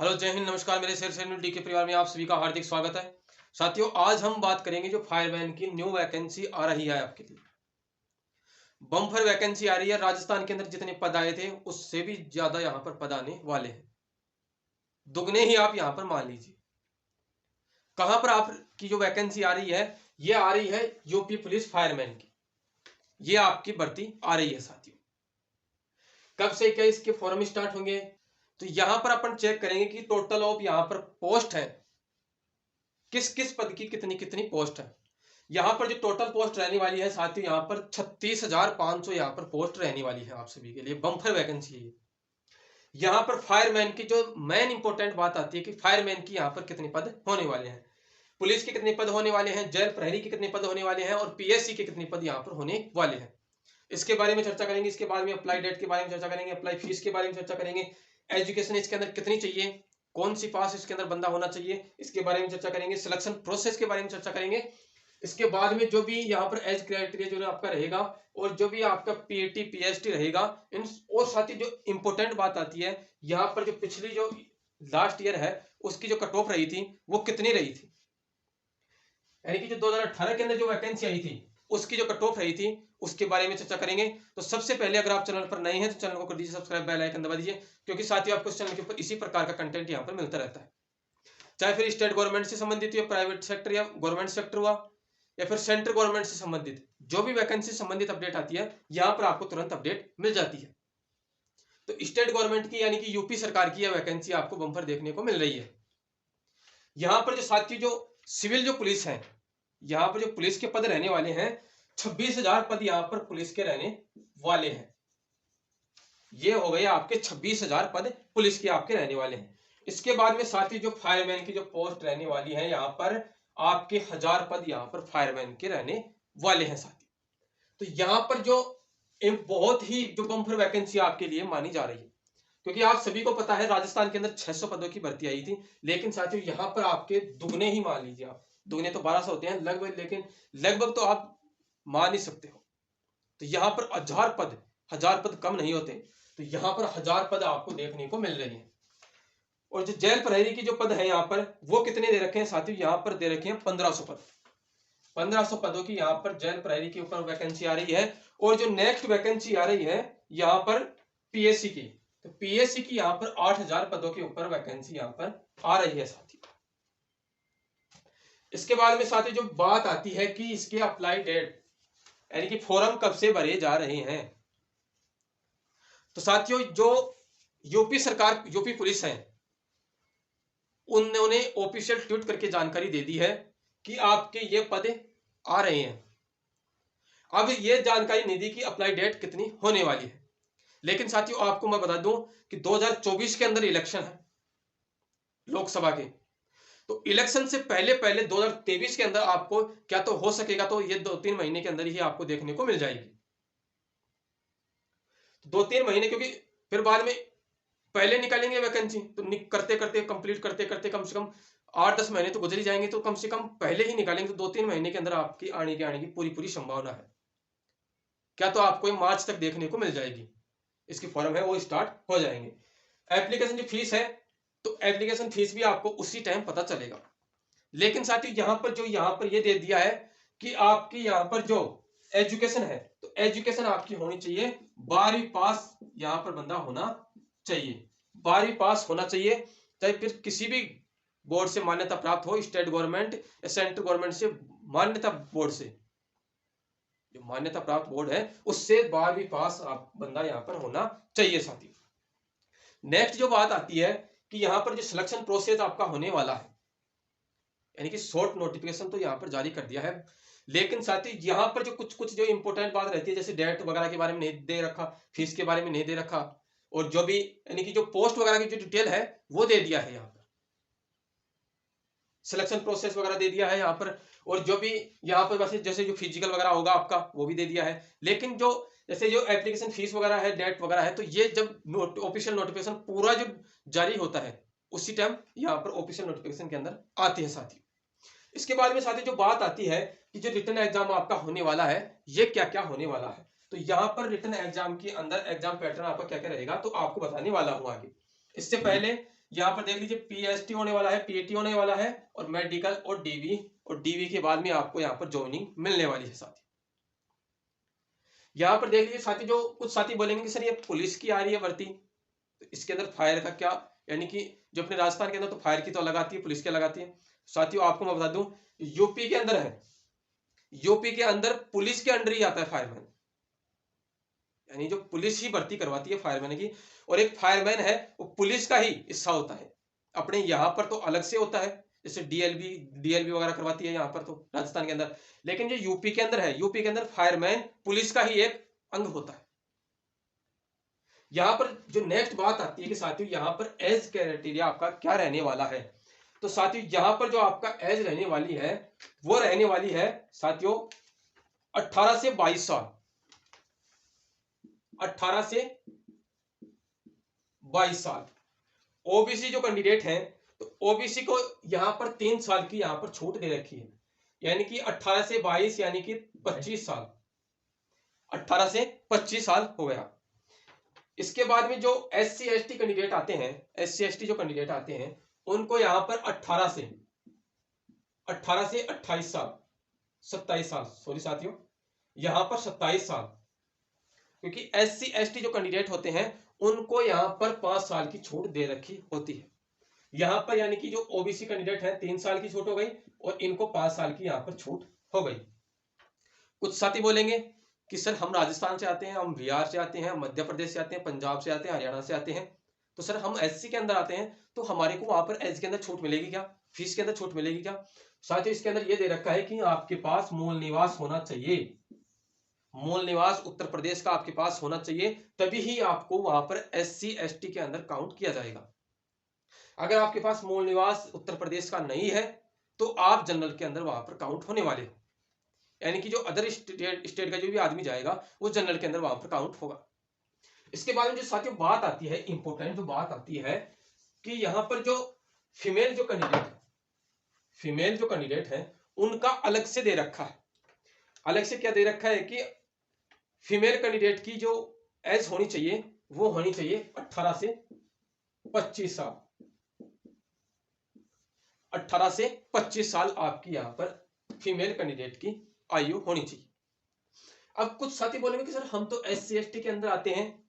Hello, जय हिंद, नमस्कार। मेरे शेर सैन्य डी के परिवार में आप सभी का हार्दिक स्वागत है। साथियों, आज हम बात करेंगे जो फायरमैन की न्यू वैकेंसी आ रही है आपके लिए। बम्पर वैकेंसी आ रही है। राजस्थान के अंदर जितने पद आए थे उससे भी ज्यादा यहाँ पर पद आने वाले हैं। दुगने ही आप यहाँ पर मान लीजिए। कहां पर आपकी जो वैकेंसी आ रही है, ये आ रही है यूपी पुलिस फायरमैन की। ये आपकी भर्ती आ रही है साथियों। कब से क्या इसके फॉर्म स्टार्ट होंगे, तो यहां पर अपन चेक करेंगे कि टोटल ऑफ यहाँ पर पोस्ट है, किस किस पद की कितनी कितनी पोस्ट है। यहां पर जो टोटल पोस्ट रहने वाली है साथियों, यहां पर 36,500 यहां पर पोस्ट रहने वाली है आप सभी के लिए। बम्पर वैकेंसी है। यहां पर फायरमैन की जो मेन इंपॉर्टेंट बात आती है कि फायरमैन की यहां पर कितने पद होने वाले हैं, पुलिस के कितने पद होने वाले हैं, जेल प्रहरी के कितने पद होने वाले हैं और पीएससी के कितने पद यहां पर होने वाले हैं। इसके बारे में चर्चा करेंगे। इसके बाद में अप्लाई डेट के बारे में चर्चा करेंगे, अप्लाई फीस के बारे में चर्चा करेंगे, एजुकेशन इसके अंदर कितनी चाहिए, कौन सी पास इसके अंदर बंदा होना चाहिए, इसके बारे में चर्चा करेंगे। सिलेक्शन प्रोसेस के बारे में चर्चा करेंगे। इसके बाद में जो भी यहाँ पर एज क्राइटेरिया जो आपका रहेगा और जो भी आपका पीएटी पीएचडी रहेगा इन, और साथ ही जो इंपॉर्टेंट बात आती है यहाँ पर जो पिछली जो लास्ट ईयर है उसकी जो कट ऑफ रही थी वो कितनी रही थी, यानी कि जो 2018 के अंदर जो वैकेंसी आई थी उसकी जो कट ऑफ रही थी उसके बारे में चर्चा करेंगे। तो सबसे पहले अगर आप चैनल पर नए हैं तो चैनल को कर दीजिए सब्सक्राइब, बेल आइकन दबा दीजिए, क्योंकि साथियों आपको इस चैनल के ऊपर इसी प्रकार का कंटेंट यहाँ पर मिलता रहता है। चाहे फिर स्टेट गवर्नमेंट से संबंधित या प्राइवेट सेक्टर या गवर्नमेंट सेक्टर हुआ या फिर सेंट्रल गवर्नमेंट से संबंधित जो भी वैकेंसी संबंधित अपडेट आती है यहां पर आपको तुरंत अपडेट मिल जाती है। तो स्टेट गवर्नमेंट की यानी कि यूपी सरकार की यह वैकेंसी आपको बम्पर देखने को मिल रही है। यहां पर जो साथी जो सिविल जो पुलिस है, यहां पर जो पुलिस के पद रहने वाले हैं 26,000 पद यहां पर पुलिस के रहने वाले हैं। ये हो गए आपके 26,000 पद पुलिस के आपके रहने वाले हैं। इसके बाद में साथ ही जो फायरमैन की जो पोस्ट रहने वाली है यहाँ पर आपके 1,000 पद यहाँ पर फायरमैन के रहने वाले हैं साथी। तो यहाँ पर जो एक बहुत ही जो बम्पर वैकेंसी आपके लिए मानी जा रही है, क्योंकि आप सभी को पता है राजस्थान के अंदर 600 पदों की भर्ती आई थी, लेकिन साथियों यहाँ पर आपके दुगने ही मान लीजिए आप, दुगने तो 1200 होते हैं लगभग, लेकिन लगभग तो आप मान ही सकते हो। तो यहाँ पर 1,000 पद कम नहीं होते, तो यहाँ पर 1,000 पद आपको देखने को मिल रहे हैं। और जो जेल प्रहरी की जो पद है यहाँ पर वो कितने दे रखे हैं साथियों, यहाँ पर दे रखे हैं 1500 पद। 1500 पदों की यहाँ पर जेल प्रहरी के ऊपर वैकेंसी आ रही है। और जो नेक्स्ट वैकेंसी आ रही है यहाँ पर पीएससी की, तो पीएससी की यहाँ पर 8,000 पदों के ऊपर वैकेंसी यहाँ पर आ रही है साथियों। इसके बाद में साथियों जो बात आती है कि इसके अप्लाई डेट यानी कि फॉर्म कब से भरे जा रहे हैं, तो साथियों जो यूपी सरकार यूपी पुलिस है उन्होंने ऑफिशियल ट्वीट करके जानकारी दे दी है कि आपके ये पद आ रहे हैं। अब ये जानकारी नहीं दी कि अप्लाई डेट कितनी होने वाली है, लेकिन साथियों आपको मैं बता दूं कि 2024 के अंदर इलेक्शन है लोकसभा के। तो इलेक्शन से पहले पहले 2023 के अंदर आपको क्या तो हो सकेगा, तो ये 2-3 महीने के अंदर ही आपको देखने को मिल जाएगी। 2-3 महीने, क्योंकि फिर बाद में पहले निकालेंगे वैकेंसी तो करते करते कंप्लीट करते करते कम से कम 8-10 महीने तो गुजर ही जाएंगे, तो कम से कम पहले ही निकालेंगे तो 2-3 महीने के अंदर आपकी आने की पूरी संभावना है। क्या तो आपको मार्च तक देखने को मिल जाएगी, इसकी फॉर्म है वो स्टार्ट हो जाएंगे। एप्लीकेशन की फीस है तो एप्लीकेशन फीस भी आपको उसी टाइम पता चलेगा। लेकिन साथ ही यहाँ पर ये दे दिया है कि आपकी यहाँ पर जो एजुकेशन है, तो एजुकेशन आपकी होनी चाहिए 12वीं पास, यहाँ पर बंदा होना चाहिए 12वीं पास होना चाहिए, चाहे फिर किसी भी बोर्ड से मान्यता प्राप्त हो, स्टेट गवर्नमेंट या सेंट्रल गवर्नमेंट से मान्यता बोर्ड से, जो मान्यता प्राप्त बोर्ड है उससे 12वीं पास आप बंदा यहाँ पर होना चाहिए साथी। नेक्स्ट जो बात आती है कि यहाँ पर जो सिलेक्शन प्रोसेस आपका होने वाला है, यानी कि शॉर्ट नोटिफिकेशन तो यहाँ पर जारी कर दिया है, लेकिन साथ ही यहाँ पर जो कुछ जो इंपॉर्टेंट बात रहती है जैसे डेट वगैरह के बारे में नहीं दे रखा, फीस के बारे में नहीं दे रखा, और जो भी यानी कि जो पोस्ट वगैरह की जो डिटेल है वो दे दिया है यहाँ पर, सिलेक्शन प्रोसेस वगैरह दे दिया है यहाँ पर, और जो भी यहाँ पर वैसे जैसे जो फिजिकल वगैरह होगा आपका वो भी दे दिया है। लेकिन जो जैसे जो एप्लीकेशन फीस वगैरह है, डेट वगैरह है, तो ये जब ऑफिशियल नोटिफिकेशन पूरा जो जारी होता है उसी टाइम यहाँ पर ऑफिशियल नोटिफिकेशन के अंदर आती है साथी। इसके बाद में साथी जो बात आती है कि जो रिटन एग्जाम आपका होने वाला है ये क्या क्या होने वाला है, तो यहाँ पर रिटन एग्जाम के अंदर एग्जाम पैटर्न आपका क्या क्या रहेगा तो आपको बताने वाला हूं आगे। इससे पहले यहाँ पर देख लीजिए पीएसटी होने वाला है, पीएटी होने वाला है और मेडिकल और डीवी के बाद में आपको यहाँ पर ज्वाइनिंग मिलने वाली है साथी। यहाँ पर देख लीजिए साथी, जो कुछ साथी बोलेंगे कि सर ये पुलिस की आ रही है भर्ती, तो इसके अंदर फायर का क्या, यानी कि जो अपने राजस्थान के अंदर तो फायर की तो अलग आती है, पुलिस की अलग आती है। साथियों आपको मैं बता दूं, यूपी के अंदर है, यूपी के अंदर पुलिस के अंडर ही आता है फायरमैन, यानी जो पुलिस ही भर्ती करवाती है फायरमैन की, और एक फायरमैन है वो पुलिस का ही हिस्सा होता है। अपने यहाँ पर तो अलग से होता है, जैसे डीएलबी वगैरह करवाती है यहाँ पर तो राजस्थान के अंदर, लेकिन जो यूपी के अंदर है, यूपी के अंदर फायरमैन पुलिस का ही एक अंग होता है। यहाँ पर जो नेक्स्ट बात आती है कि साथियों यहाँ पर एज क्राइटेरिया आपका क्या रहने वाला है, तो साथियों यहाँ पर जो आपका एज रहने वाली है वो रहने वाली है साथियों 18 से 22 साल, 18 से 22 साल। ओबीसी जो कैंडिडेट हैं तो ओबीसी को यहाँ पर 3 साल की यहाँ पर छूट दे रखी है, यानी कि 18 से 22 यानी कि 25 साल, 18 से 25 साल हो गया। इसके बाद में जो एससी एसटी कैंडिडेट आते हैं, एससी एसटी जो कैंडिडेट आते हैं उनको यहाँ पर 18 से 28 साल, 27 साल, सॉरी साथियों यहाँ पर 27 साल, क्योंकि एससी एसटी जो कैंडिडेट होते हैं उनको यहाँ पर 5 साल की छूट दे रखी होती है। यहाँ पर यानी कि जो ओबीसी कैंडिडेट है 3 साल की छूट हो गई और इनको 5 साल की यहाँ पर छूट हो गई। कुछ साथी बोलेंगे कि सर हम राजस्थान से आते हैं, हम बिहार से आते हैं, मध्य प्रदेश से आते हैं, पंजाब से आते हैं, हरियाणा से आते हैं, तो सर हम एससी के अंदर आते हैं तो हमारे को वहां पर एज के अंदर छूट मिलेगी क्या, फीस के अंदर छूट मिलेगी क्या? साथियों इसके अंदर ये दे रखा है कि आपके पास मूल निवास होना चाहिए, मूल निवास उत्तर प्रदेश का आपके पास होना चाहिए, तभी ही आपको वहां पर एससी एसटी के अंदर काउंट किया जाएगा। अगर आपके पास मूल निवास उत्तर प्रदेश का नहीं है तो आप जनरल के अंदर वहां पर काउंट होने वाले हो, यानी कि जो अदर स्टेट का जो भी आदमी जाएगा वो जनरल के अंदर वहां पर काउंट होगा। इसके बाद में जो साथियों बात आती है, इंपॉर्टेंट जो बात आती है कि यहाँ पर जो फीमेल जो कैंडिडेट है उनका अलग से दे रखा है। अलग से क्या दे रखा है कि फीमेल कैंडिडेट की जो एज होनी चाहिए वो होनी चाहिए 18 से 25 साल, 18 से 25 साल आपकी यहाँ पर फीमेल कैंडिडेट की आयु होनी चाहिए। अब कुछ साथी बोलेंगे कि सर हम तो एससी एसटी के अंदर आते हैं,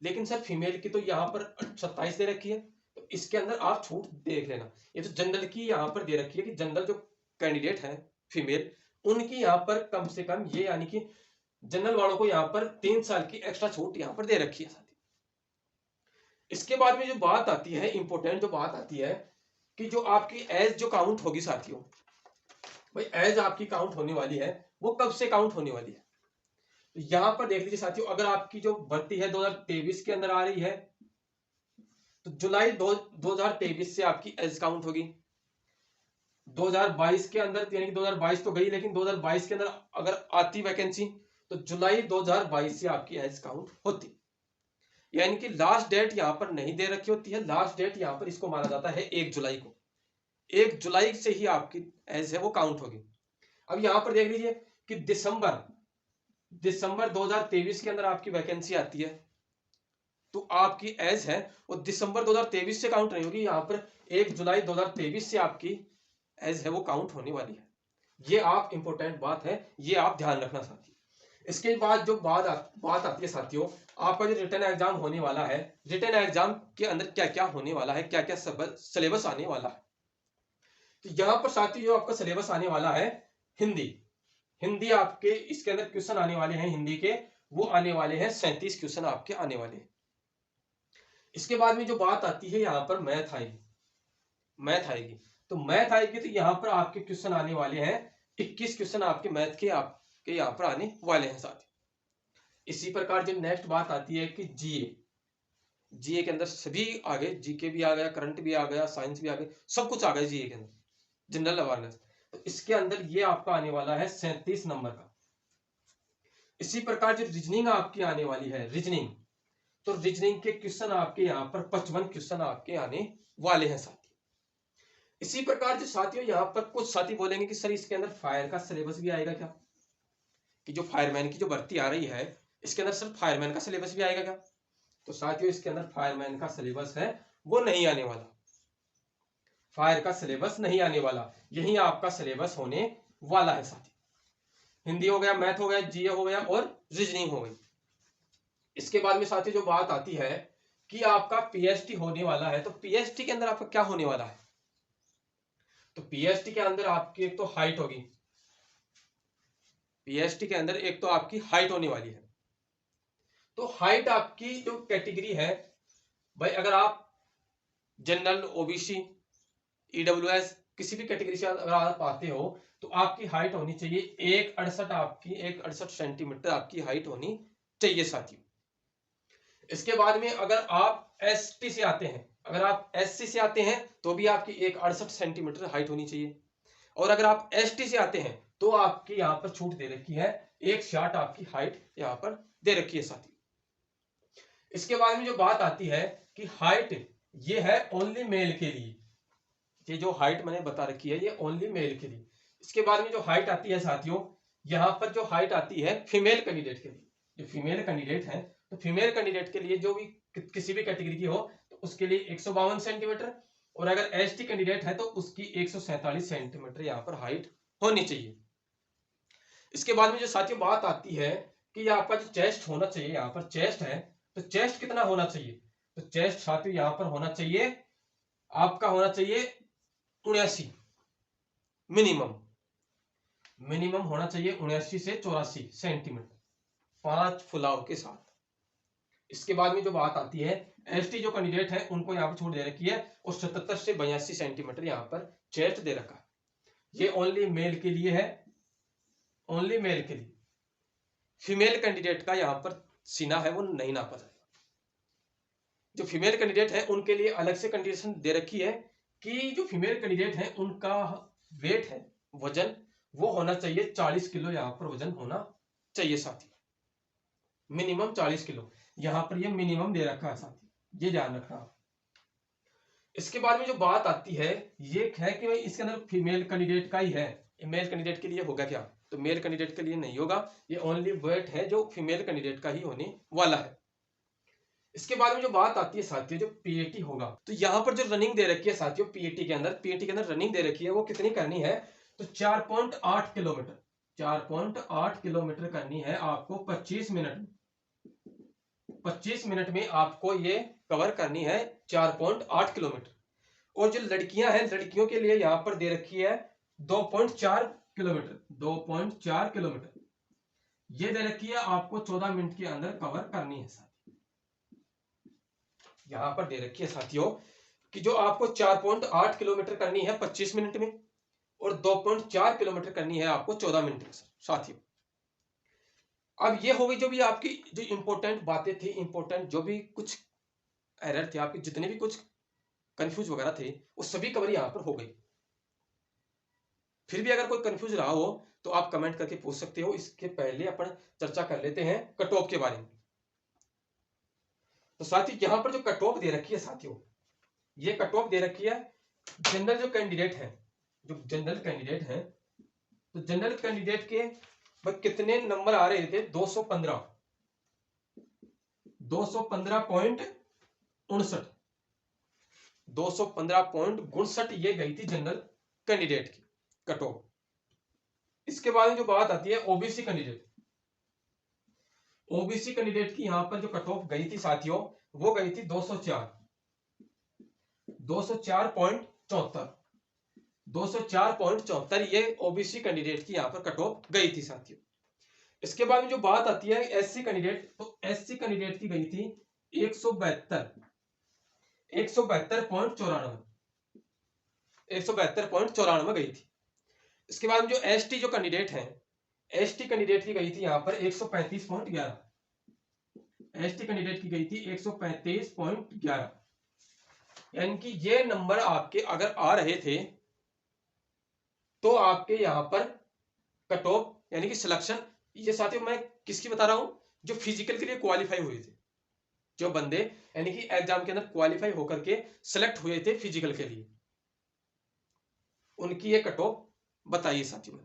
लेकिन सर फीमेल की तो यहाँ पर 27 दे रखी है, तो इसके अंदर आप छूट देख लेना। ये तो जनरल की यहाँ पर दे रखी है कि जनरल जो कैंडिडेट है फीमेल उनकी यहाँ पर कम से कम ये, यानी कि जनरल वालों को यहाँ पर 3 साल की एक्स्ट्रा छूट यहाँ पर दे रखी है साथी। इसके बाद में जो बात आती है, इंपॉर्टेंट जो बात आती है कि जो आपकी एज जो काउंट होगी साथियों, भाई एज आपकी काउंट होने वाली है वो कब से काउंट होने वाली है, तो यहां पर देख लीजिए साथियों, अगर आपकी जो भर्ती है 2023 के अंदर आ रही है तो जुलाई 2023 से आपकी एज काउंट होगी। 2022 के अंदर, यानी कि 2022 तो गई, लेकिन 2022 के अंदर अगर आती वैकेंसी तो जुलाई 2022 से आपकी एज काउंट होती, यानी कि लास्ट डेट यहां पर नहीं दे रखी होती है। लास्ट डेट यहां पर इसको माना जाता है 1 जुलाई को, 1 जुलाई से ही आपकी एज है वो काउंट होगी। अब यहां पर देख लीजिए कि दिसंबर 2023 के अंदर आपकी वैकेंसी आती है तो आपकी एज है वो दिसंबर 2023 से काउंट नहीं होगी, यहां पर 1 जुलाई 2023 से आपकी एज है वो काउंट होने वाली है। ये आप इंपॉर्टेंट बात है, ये आप ध्यान रखना साथियों। इसके बाद जो बात आती है साथियों, आपका जो रिटन एग्जाम होने वाला है, रिटन एग्जाम के अंदर क्या क्या होने वाला है, क्या क्या सिलेबस आने वाला है, तो यहां पर साथियों जो आपका सिलेबस आने वाला है हिंदी आपके इसके अंदर क्वेश्चन आने वाले हैं, हिंदी के वो आने वाले हैं 37 क्वेश्चन आपके आने वाले हैं। इसके बाद में जो बात आती है यहाँ पर मैथ आएगी, तो मैथ आएगी तो यहाँ पर आपके क्वेश्चन आने वाले हैं 21 क्वेश्चन आपके मैथ के आपके यहाँ पर आने वाले हैं साथ। इसी प्रकार जो नेक्स्ट बात आती है कि जीए के अंदर सभी आ गए, जीके भी आ गया, करंट भी आ गया, साइंस भी आ गया, सब कुछ आ गया जीए के अंदर, जनरल अवेयरनेस, तो इसके अंदर ये आपका आने वाला है 37 नंबर का। इसी प्रकार जो रीजनिंग आपकी आने वाली है, रीजनिंग, तो रीजनिंग के क्वेश्चन आपके यहाँ पर 55 क्वेश्चन आपके आने वाले हैं साथी। इसी प्रकार जो साथियों यहाँ पर कुछ साथी बोलेंगे कि सर इसके अंदर फायर का सिलेबस भी आएगा क्या, कि जो फायरमैन की जो भर्ती आ रही है इसके अंदर सर फायरमैन का सिलेबस भी आएगा क्या, तो साथियों इसके अंदर फायरमैन का सिलेबस है वो नहीं आने वाला, फायर का सिलेबस नहीं आने वाला, यही आपका सिलेबस होने वाला है साथी। हिंदी हो गया, मैथ हो गया, जीए हो गया और रीजनिंग हो गई। इसके बाद में साथी जो बात आती है कि आपका पीएचडी होने वाला है, तो पीएचडी के अंदर आपका क्या होने वाला है? तो पीएचडी के अंदर आपकी एक तो हाइट होगी, पीएचडी के अंदर एक तो आपकी हाइट होने वाली है। तो हाइट आपकी जो कैटेगरी है भाई, अगर आप जनरल, ओबीसी, ईडब्ल्यूएस किसी भी कैटेगरी से अगर आप आते हो तो आपकी हाइट होनी चाहिए 168, आपकी 168 सेंटीमीटर आपकी हाइट होनी चाहिए साथियों। इसके बाद में अगर आप एसटी से आते हैं, अगर आप एससी से आते हैं तो भी आपकी 168 सेंटीमीटर हाइट होनी चाहिए, और अगर आप एसटी से आते हैं तो आपकी यहाँ पर छूट दे रखी है 160 आपकी हाइट यहाँ पर दे रखी है साथियों। इसके बाद में जो बात आती है कि हाइट ये है ओनली मेल के लिए, ये जो हाइट मैंने बता रखी है ये ओनली मेल के लिए। इसके बाद में जो हाइट आती है साथियों, यहाँ पर जो हाइट आती है फीमेल कैंडिडेट के लिए, जो फीमेल कैंडिडेट है तो फीमेल कैंडिडेट के लिए जो भी किसी भी कैटेगरी की हो तो उसके लिए 152 सेंटीमीटर, और अगर एसटी कैंडिडेट है तो उसकी 147 सेंटीमीटर यहाँ पर हाइट होनी चाहिए। इसके बाद में जो साथियों बात आती है कि यहाँ पर जो चेस्ट होना चाहिए, यहाँ पर चेस्ट है तो चेस्ट कितना होना चाहिए? तो चेस्ट साथियों यहाँ पर होना चाहिए, आपका होना चाहिए 79, मिनिमम मिनिमम होना चाहिए 79 से 84 सेंटीमीटर 5 फुलाव के साथ। इसके बाद में जो बात आती है एसटी जो कैंडिडेट है उनको यहाँ पर छूट दे रखी है और 77 से 82 सेंटीमीटर यहाँ पर चेस्ट दे रखा है। ये ओनली मेल के लिए है, ओनली मेल के लिए। फीमेल कैंडिडेट का यहाँ पर सीना है वो नहीं नापा जाएगा। जो फीमेल कैंडिडेट है उनके लिए अलग से कंडीशन दे रखी है कि जो फीमेल कैंडिडेट है उनका वेट है, वजन वो होना चाहिए 40 किलो यहाँ पर वजन होना चाहिए साथी, मिनिमम 40 किलो यहाँ पर ये मिनिमम दे रखा है साथी, ये ध्यान रखना। इसके बाद में जो बात आती है ये है कि भाई इसके अंदर फीमेल कैंडिडेट का ही है, मेल कैंडिडेट के लिए होगा क्या? तो मेल कैंडिडेट के लिए नहीं होगा, ये ओनली वेट है जो फीमेल कैंडिडेट का ही होने वाला है। इसके बाद में जो बात आती है साथियों जो पीएटी होगा, तो यहाँ पर जो रनिंग दे रखी है साथियों पीएटी के अंदर रनिंग दे रखी है वो कितनी करनी है? तो 4.8 किलोमीटर, 4.8 किलोमीटर करनी है आपको 25 मिनट में। 25 मिनट में आपको ये कवर करनी है 4.8 किलोमीटर। और जो लड़कियां हैं लड़कियों के लिए यहाँ पर दे रखी है 2.4 किलोमीटर, 2.4 किलोमीटर ये दे रखी है आपको 14 मिनट के अंदर कवर करनी है। यहां पर दे रखी है साथियों कि जो आपको 4.8 किलोमीटर करनी है 25 मिनट में और 2.4 किलोमीटर करनी है आपको 14 मिनट में साथियों। अब ये हो गई जो भी आपकी जो इंपॉर्टेंट बातें थी, इंपॉर्टेंट जो भी कुछ एरर थे आपके, जितने भी कुछ कंफ्यूज वगैरह थे वो सभी कवर यहां पर हो गई। फिर भी अगर कोई कंफ्यूज रहा हो तो आप कमेंट करके पूछ सकते हो। इसके पहले अपन चर्चा कर लेते हैं कट ऑफ के बारे में। तो साथियों यहां पर जो कट ऑफ दे रखी है साथियों, ये कट ऑफ दे रखी है जनरल जो कैंडिडेट है, जो जनरल कैंडिडेट है तो जनरल कैंडिडेट के कितने नंबर आ रहे थे? 215, 215.59, 215.59 ये गई थी जनरल कैंडिडेट की कट ऑफ। इसके बाद में जो बात आती है ओबीसी कैंडिडेट, ओबीसी कैंडिडेट की यहां पर जो कट ऑफ गई थी साथियों वो गई थी 204, 204.74, 204.74 ये ओबीसी कैंडिडेट की यहां पर कट ऑफ गई थी साथियों। इसके बाद में जो बात आती है एससी कैंडिडेट, तो एससी कैंडिडेट की गई थी 172, 172.94, 172.94 गई थी। इसके बाद में जो एसटी जो कैंडिडेट है, एसटी कैंडिडेट की गई थी यहां पर 135.11, एसटी कैंडिडेट की गई थी 135.11। यानी कि ये नंबर आपके अगर आ रहे थे तो आपके यहां पर कट ऑफ यानी कि सिलेक्शन, ये साथियों मैं किसकी बता रहा हूं? जो फिजिकल के लिए क्वालिफाई हुए थे, जो बंदे यानी कि एग्जाम के अंदर क्वालिफाई होकर के सिलेक्ट हुए थे फिजिकल के लिए, उनकी ये कट ऑफ बताइए साथियों।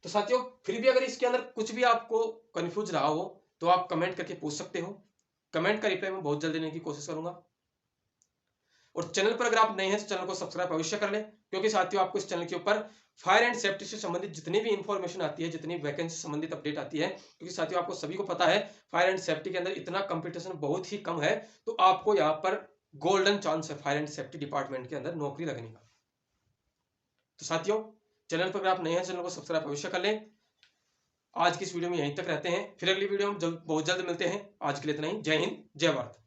तो साथियों फिर भी अगर इसके अंदर कुछ भी आपको कंफ्यूज रहा हो तो आप कमेंट करके पूछ सकते हो। कमेंट का रिप्लाई मैं बहुत जल्दी देने की कोशिश करूंगा। और चैनल पर अगर आप नए हैं तो चैनल को सब्सक्राइब अवश्य कर लें, क्योंकि साथियों आपको इस चैनल के ऊपर फायर एंड सेफ्टी से संबंधित जितनी भी इंफॉर्मेशन आती है, जितनी वैकेंसी संबंधित अपडेट आती है, क्योंकि साथियों आपको सभी को पता है फायर एंड सेफ्टी के अंदर इतना कंपटीशन बहुत ही कम है, तो आपको यहाँ पर गोल्डन चांस है फायर एंड सेफ्टी डिपार्टमेंट के अंदर नौकरी लगने का। तो साथियों चैनल पर अगर आप नए हैं चैनल को सब्सक्राइब अवश्य कर लें। आज की इस वीडियो में यहीं तक रहते हैं, फिर अगली वीडियो में बहुत जल्द मिलते हैं। आज के लिए इतना ही। जय हिंद, जय भारत।